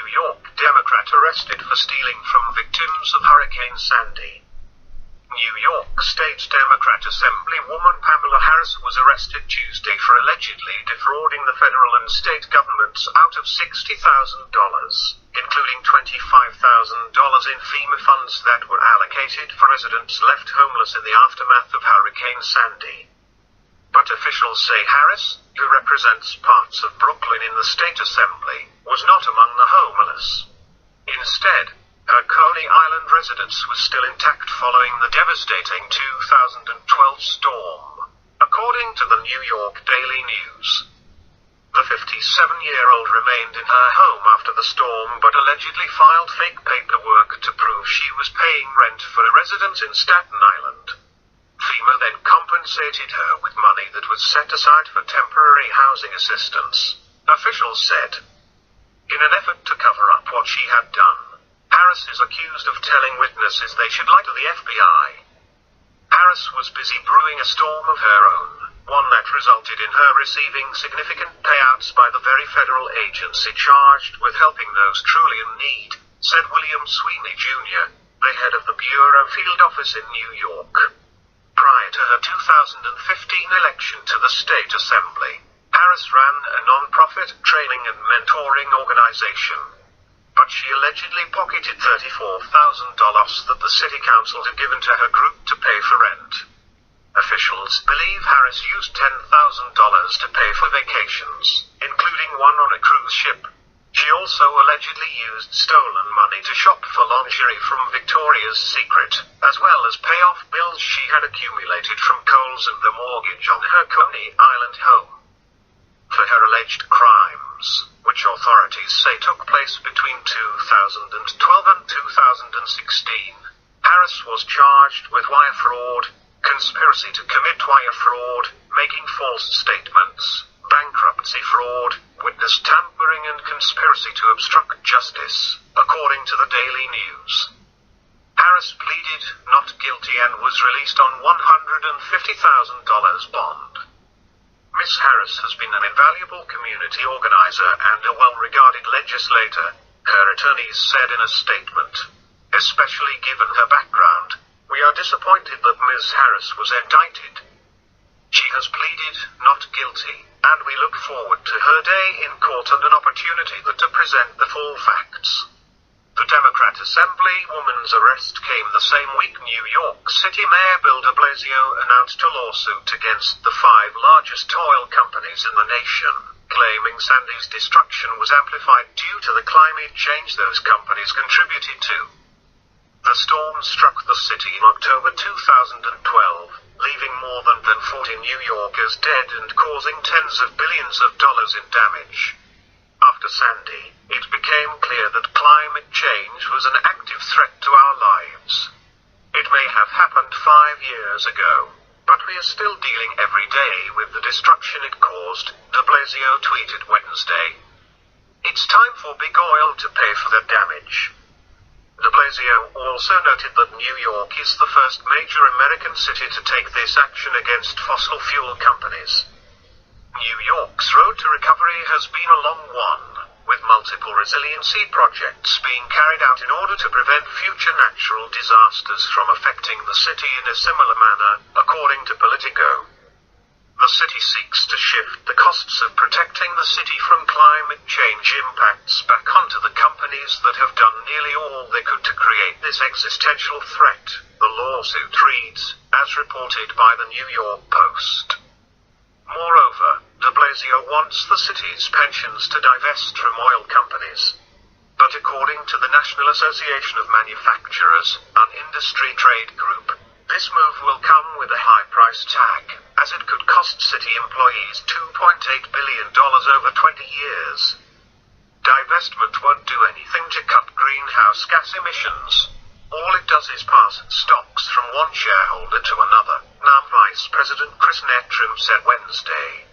New York Democrat arrested for stealing from victims of Hurricane Sandy. New York State Democrat Assemblywoman Pamela Harris was arrested Tuesday for allegedly defrauding the federal and state governments out of $60,000, including $25,000 in FEMA funds that were allocated for residents left homeless in the aftermath of Hurricane Sandy. But officials say Harris, who represents parts of Brooklyn in the state assembly, was not among the homeless. Instead, her Coney Island residence was still intact following the devastating 2012 storm, according to the New York Daily News. The 57-year-old remained in her home after the storm but allegedly filed fake paperwork to prove she was paying rent for a residence in Staten Island. FEMA then compensated her with money that was set aside for temporary housing assistance, officials said. In an effort to cover up what she had done, Harris is accused of telling witnesses they should lie to the FBI. Harris was busy brewing a storm of her own, one that resulted in her receiving significant payouts by the very federal agency charged with helping those truly in need, said William Sweeney Jr., the head of the Bureau field office in New York. Prior to her 2015 election to the state assembly, Harris ran a non-profit training and mentoring organization. But she allegedly pocketed $34,000 that the city council had given to her group to pay for rent. Officials believe Harris used $10,000 to pay for vacations, including one on a cruise ship. She also allegedly used stolen money to shop for lingerie from Victoria's Secret, as well as pay off bills she had accumulated from Kohl's and the mortgage on her Coney Island home. For her alleged crimes, which authorities say took place between 2012 and 2016, Harris was charged with wire fraud, conspiracy to commit wire fraud, making false statements, bankruptcy fraud, witness tampering and conspiracy to obstruct justice, according to the Daily News. Harris pleaded not guilty and was released on $150,000 bond. Miss Harris has been an invaluable community organizer and a well-regarded legislator, her attorneys said in a statement. Especially given her background, we are disappointed that Ms. Harris was indicted. She has pleaded not guilty, and we look forward to her day in court and an opportunity to present the full facts. The Democrat Assemblywoman's arrest came the same week New York City Mayor Bill de Blasio announced a lawsuit against the 5 largest oil companies in the nation, claiming Sandy's destruction was amplified due to the climate change those companies contributed to. The storm struck the city in October 2012, leaving more than 40 New Yorkers dead and causing tens of billions of dollars in damage. After Sandy, it became clear that climate change was an active threat to our lives. It may have happened 5 years ago, but we are still dealing every day with the destruction it caused, de Blasio tweeted Wednesday. It's time for big oil to pay for the damage. De Blasio also noted that New York is the first major American city to take this action against fossil fuel companies. New York's road to recovery has been a long one, with multiple resiliency projects being carried out in order to prevent future natural disasters from affecting the city in a similar manner, according to Politico. The city seeks to shift the costs of protecting the city from climate change impacts back onto the companies that have done nearly all they could to create this existential threat, the lawsuit reads, as reported by the New York Post. Moreover, de Blasio wants the city's pensions to divest from oil companies. But according to the National Association of Manufacturers, an industry trade group, this move will come with a high price tag, as it could cost city employees $2.8 billion over 20 years. Divestment won't do anything to cut greenhouse gas emissions. All it does is pass stocks from one shareholder to another, now Vice President Chris Nedtrim said Wednesday.